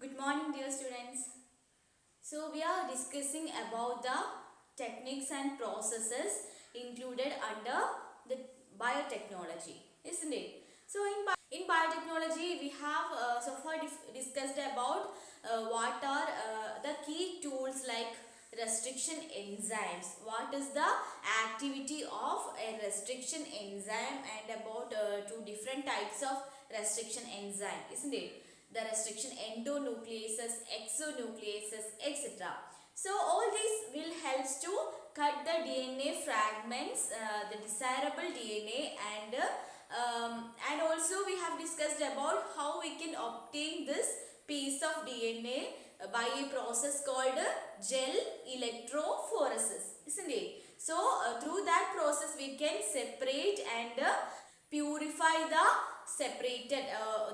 Good morning, dear students. So we are discussing about the techniques and processes included under the biotechnology, isn't it? So in biotechnology, we have so far discussed about what are the key tools like restriction enzymes. What is the activity of a restriction enzyme and about two different types of restriction enzyme, isn't it? The restriction endonucleases, exonucleases, etc. So all these will helps to cut the DNA fragments, the desirable DNA, and also we have discussed about how we can obtain this piece of DNA by a process called gel electrophoresis, isn't it? So through that process we can separate and purify the separated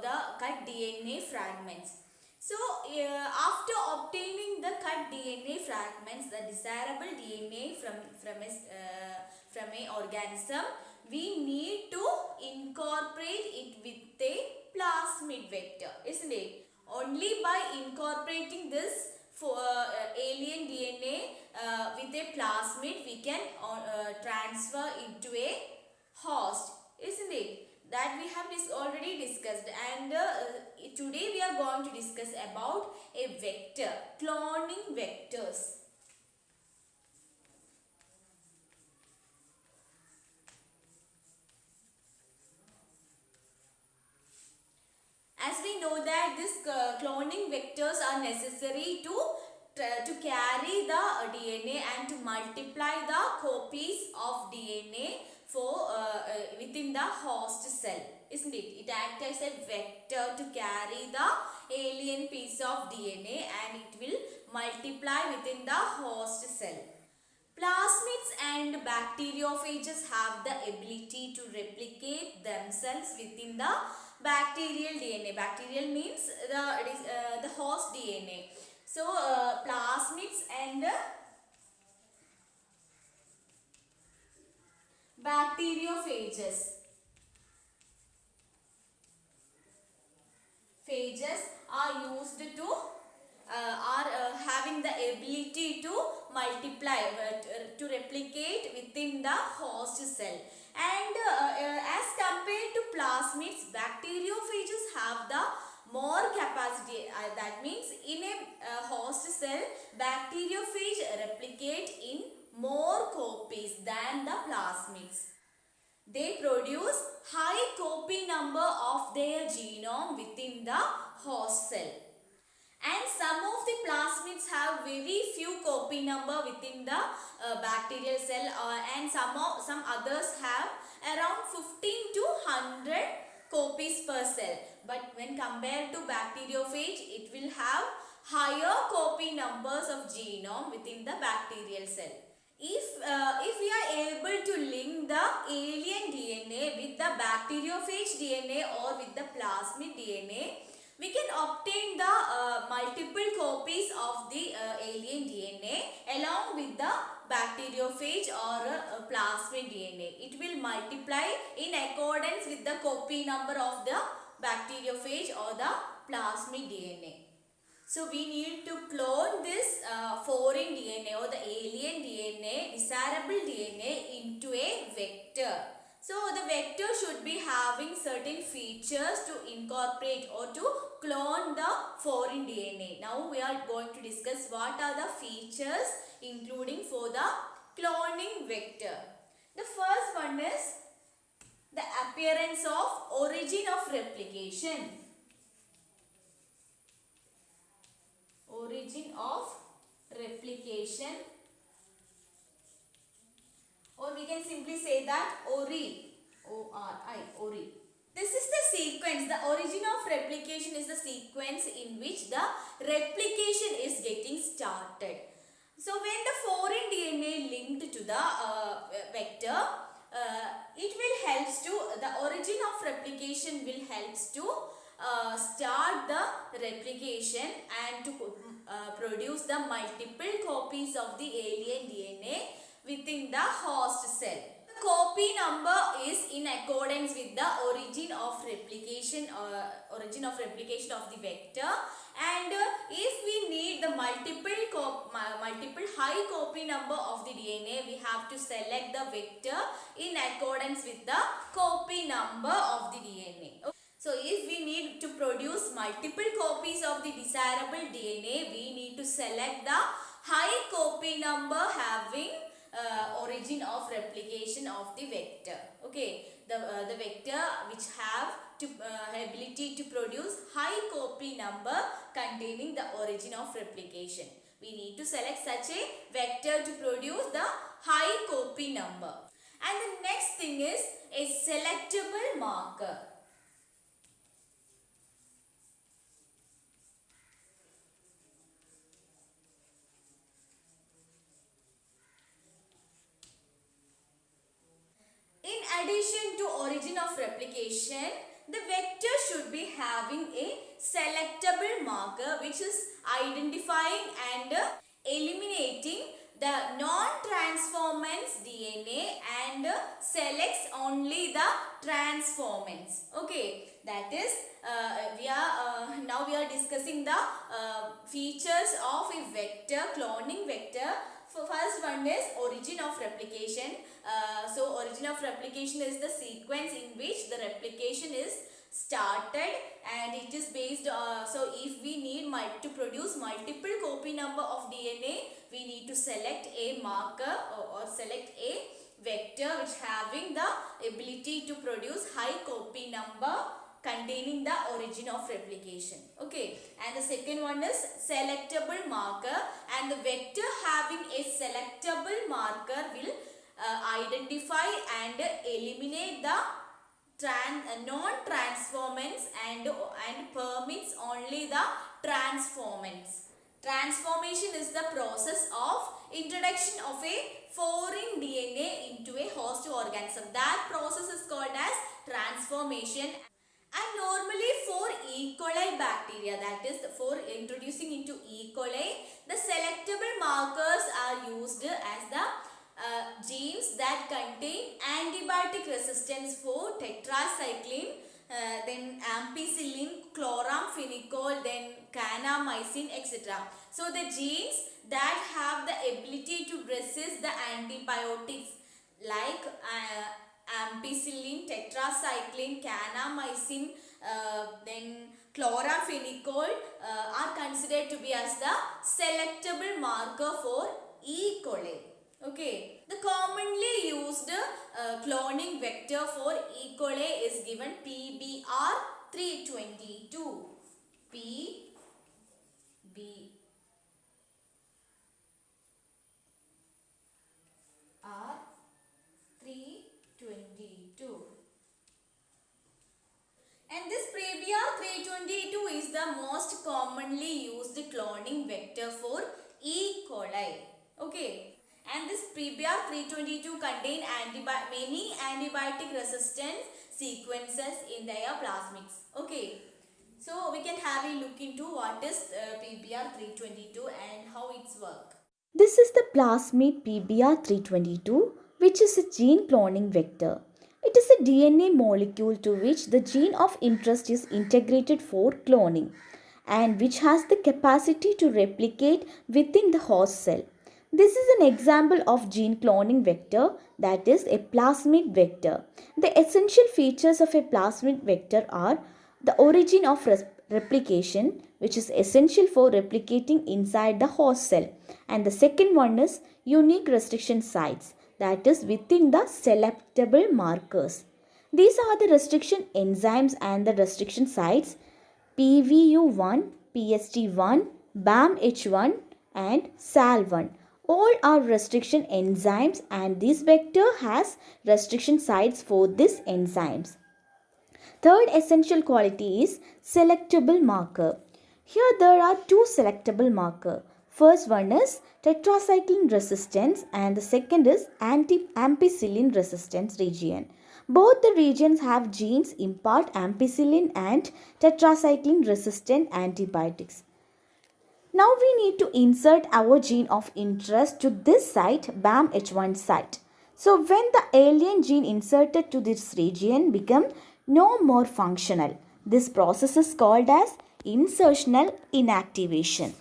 the cut DNA fragments. So after obtaining the cut DNA fragments, the desirable DNA from a organism, we need to incorporate it with a plasmid vector, isn't it? Only by incorporating this for alien DNA with a plasmid, we can transfer into a host, isn't it? That we have already discussed, and today we are going to discuss about a vector, cloning vectors. As we know that these cloning vectors are necessary to carry the DNA and to multiply the copies of DNA for within the host cell, isn't it? It acts as a vector to carry the alien piece of DNA and it will multiply within the host cell. Plasmids and bacteriophages have the ability to replicate themselves within the bacterial DNA. Bacterial means the host DNA. So plasmids and bacteriophages are used to having the ability to multiply, to replicate within the host cell, and as compared to plasmids, bacteriophages have the more capacity. That means in a host cell, bacteriophage replicate in more copies than the plasmids. They produce high copy number of their genome within the host cell. And some of the plasmids have very few copy number within the bacterial cell, and some others have around 15 to 100 copies per cell. But when compared to bacteriophage, it will have higher copy numbers of genome within the bacterial cell. If we are able to link the alien DNA with the bacteriophage DNA or with the plasmid DNA, we can obtain the multiple copies of the alien DNA along with the bacteriophage or plasmid DNA. It will multiply in accordance with the copy number of the bacteriophage or the plasmid DNA. So we need to clone this foreign DNA or the alien DNA, desirable DNA into a vector. So the vector should be having certain features to incorporate or to clone the foreign DNA. Now we are going to discuss what are the features including for the cloning vector. The first one is the appearance of origin of replication. Origin of replication, or we can simply say that ORI, O-R-I, ORI. This is the sequence. The origin of replication is the sequence in which the replication is getting started. So when the foreign DNA linked to the vector, it will helps to, the origin of replication will helps to start the replication and to produce the multiple copies of the alien DNA within the host cell. Copy number is in accordance with the origin of replication of the vector, and if we need the multiple high copy number of the DNA, we have to select the vector in accordance with the copy number of the DNA. So if we need to produce multiple copies of the desirable DNA, we need to select the high copy number having origin of replication of the vector. Okay, the vector which have to ability to produce high copy number containing the origin of replication. We need to select such a vector to produce the high copy number. And the next thing is a selectable marker. In addition to origin of replication, the vector should be having a selectable marker which is identifying and eliminating the non-transformants DNA and selects only the transformants. Okay, that is now we are discussing the features of a vector, cloning vector. First one is origin of replication. So origin of replication is the sequence in which the replication is started, and it is based so if we need to produce multiple copy number of DNA, we need to select a marker or select a vector which having the ability to produce high copy number containing the origin of replication. Okay, and the second one is selectable marker, and the vector having a selectable marker will identify and eliminate the non-transformants and permits only the transformants. Transformation is the process of introduction of a foreign DNA into a host organism. That process is called as transformation. And normally for E. coli bacteria, that is for introducing into E. coli, the selectable markers are used as the genes that contain antibiotic resistance for tetracycline, then ampicillin, chloramphenicol, then kanamycin, etc. So the genes that have the ability to resist the antibiotics like ampicillin, tetracycline, kanamycin, then chloramphenicol are considered to be as the selectable marker for E. coli. Okay, the commonly used cloning vector for E. coli is given PBR322. PBR322. And this PBR322 is the most commonly used cloning vector for E. coli. Okay. And this PBR322 contain many antibiotic resistant sequences in their plasmids. Okay. So we can have a look into what is PBR322 and how it's work. This is the plasmid PBR322, which is a gene cloning vector. It is a DNA molecule to which the gene of interest is integrated for cloning and which has the capacity to replicate within the host cell. This is an example of gene cloning vector, that is a plasmid vector. The essential features of a plasmid vector are the origin of replication, which is essential for replicating inside the host cell, and the second one is unique restriction sites, that is within the selectable markers. These are the restriction enzymes and the restriction sites PVU1, PST1, BAMH1 and SAL1. All are restriction enzymes and this vector has restriction sites for these enzymes. Third essential quality is selectable marker. Here there are two selectable marker. First one is tetracycline resistance and the second is ampicillin resistance region. Both the regions have genes impart ampicillin and tetracycline resistant antibiotics. Now we need to insert our gene of interest to this site, BAMH1 site. So when the alien gene inserted to this region become no more functional, this process is called as insertional inactivation.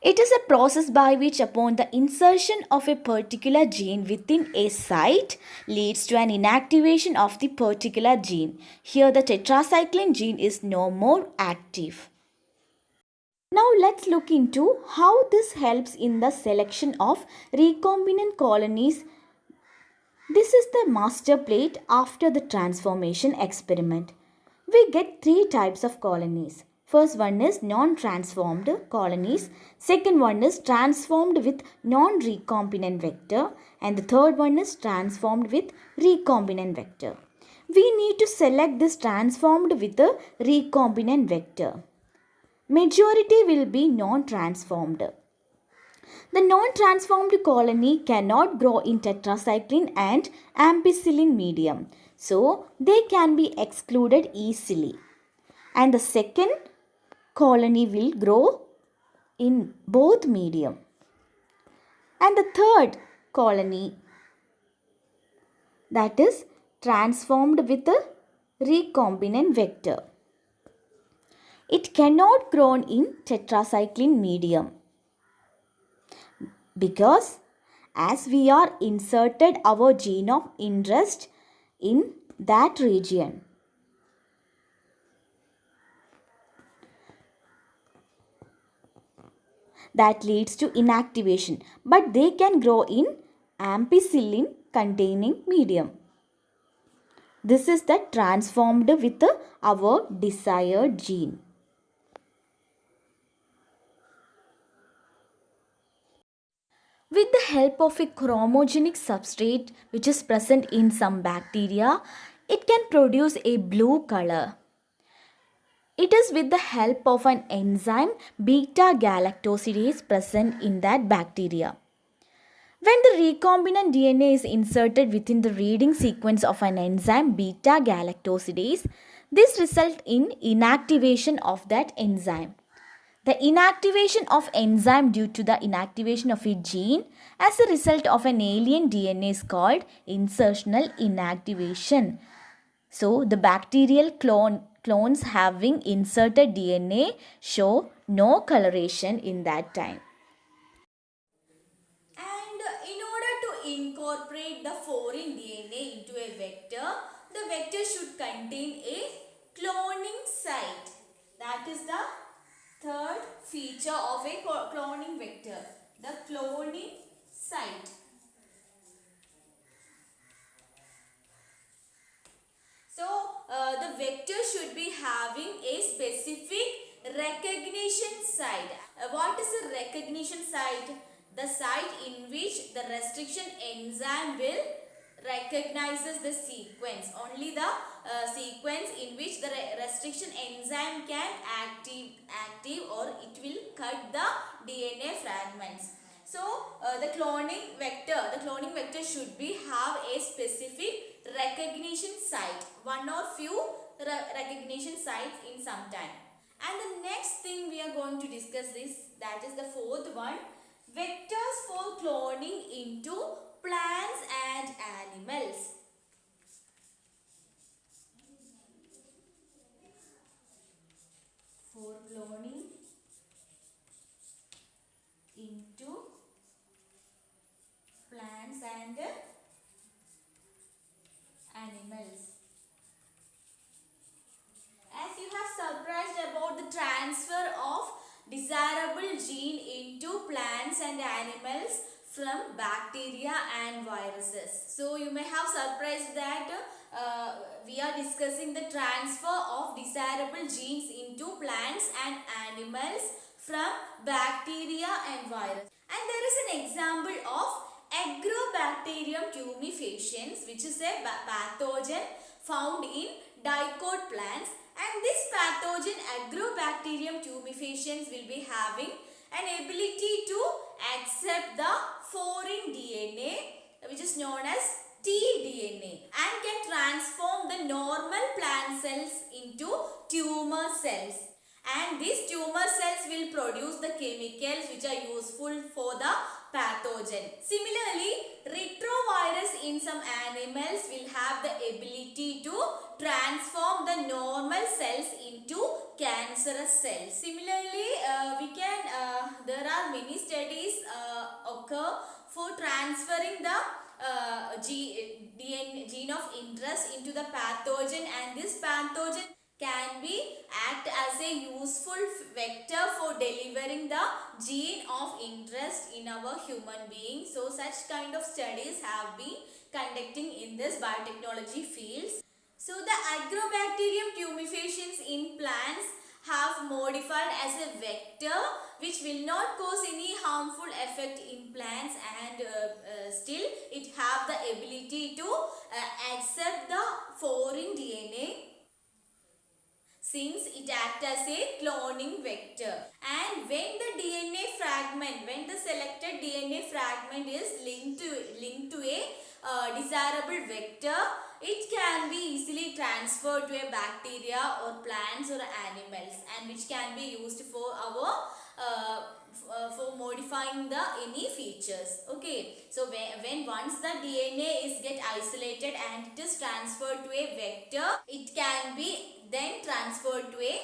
It is a process by which upon the insertion of a particular gene within a site leads to an inactivation of the particular gene. Here the tetracycline gene is no more active. Now let's look into how this helps in the selection of recombinant colonies. This is the master plate after the transformation experiment. We get three types of colonies. First one is non-transformed colonies. Second one is transformed with non-recombinant vector. And the third one is transformed with recombinant vector. We need to select this transformed with a recombinant vector. Majority will be non-transformed. The non-transformed colony cannot grow in tetracycline and ampicillin medium. So, they can be excluded easily. And the second colony will grow in both medium. And the third colony, that is transformed with a recombinant vector. It cannot grow in tetracycline medium because as we are inserted our gene of interest in that region. That leads to inactivation, but they can grow in ampicillin containing medium. This is the transformed with our desired gene. With the help of a chromogenic substrate which is present in some bacteria, it can produce a blue color. It is with the help of an enzyme beta-galactosidase present in that bacteria. When the recombinant DNA is inserted within the reading sequence of an enzyme beta-galactosidase, this results in inactivation of that enzyme. The inactivation of enzyme due to the inactivation of a gene as a result of an alien DNA is called insertional inactivation. So, the bacterial clones having inserted DNA show no coloration in that time. And in order to incorporate the foreign DNA into a vector, the vector should contain a cloning site. That is the third feature of a cloning vector, the cloning site. So, the vector should be having a specific recognition site. What is a recognition site? The site in which the restriction enzyme will recognizes the sequence. Only the sequence in which the restriction enzyme can active or it will cut the DNA fragments. So the cloning vector should be have a specific recognition site, one or few recognition sites in some time. And the next thing we are going to discuss is, that is the fourth one, vectors for cloning into plants and animals. For cloning into plants and animals. As you have surprised about the transfer of desirable gene into plants and animals from bacteria and viruses. So you may have surprised that we are discussing the transfer of desirable genes into plants and animals from bacteria and virus. And there is an example of Agrobacterium tumefaciens, which is a pathogen found in dicot plants, and this pathogen Agrobacterium tumefaciens will be having an ability to accept the foreign DNA, which is known as tDNA, and can transform the normal plant cells into tumor cells. And these tumor cells will produce the chemicals which are useful for the pathogen. Similarly, retrovirus in some animals will have the ability to transform the normal cells into cancerous cells. Similarly, there are many studies occur for transferring the gene of interest into the pathogen, and this pathogen can be act as a useful vector for delivering the gene of interest in our human being. So such kind of studies have been conducting in this biotechnology fields. So the agrobacterium tumefaciens in plants have modified as a vector which will not cause any harmful effect in plants, and still it have the ability to accept the foreign DNA since it acts as a cloning vector. And when the selected DNA fragment is linked to a desirable vector, it can be easily transferred to a bacteria or plants or animals, and which can be used for our for modifying the any features. Okay, so when once the DNA is get isolated and it is transferred to a vector, it can be then transferred to a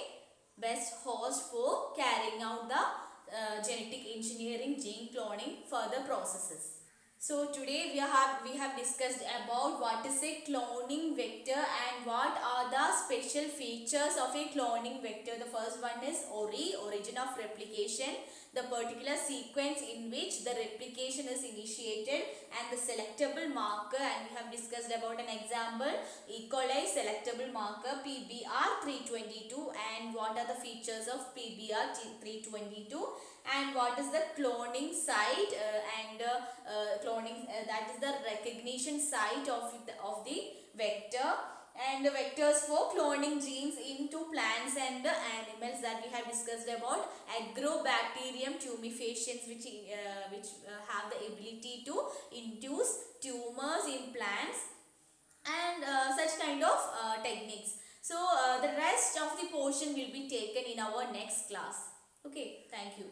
best host for carrying out the genetic engineering, gene cloning further processes. So today we have discussed about what is a cloning vector and what are the special features of a cloning vector. The first one is origin of replication, the particular sequence in which the replication is initiated, and the selectable marker, and we have discussed about an example, E. coli selectable marker PBR322, and what are the features of PBR322, and what is the cloning site cloning that is the recognition site of the vector, and the vectors for cloning genes into plants and animals that we have discussed about. Agrobacterium tumefaciens which have the ability to induce tumors in plants, and such kind of techniques. So the rest of the portion will be taken in our next class. Okay, thank you.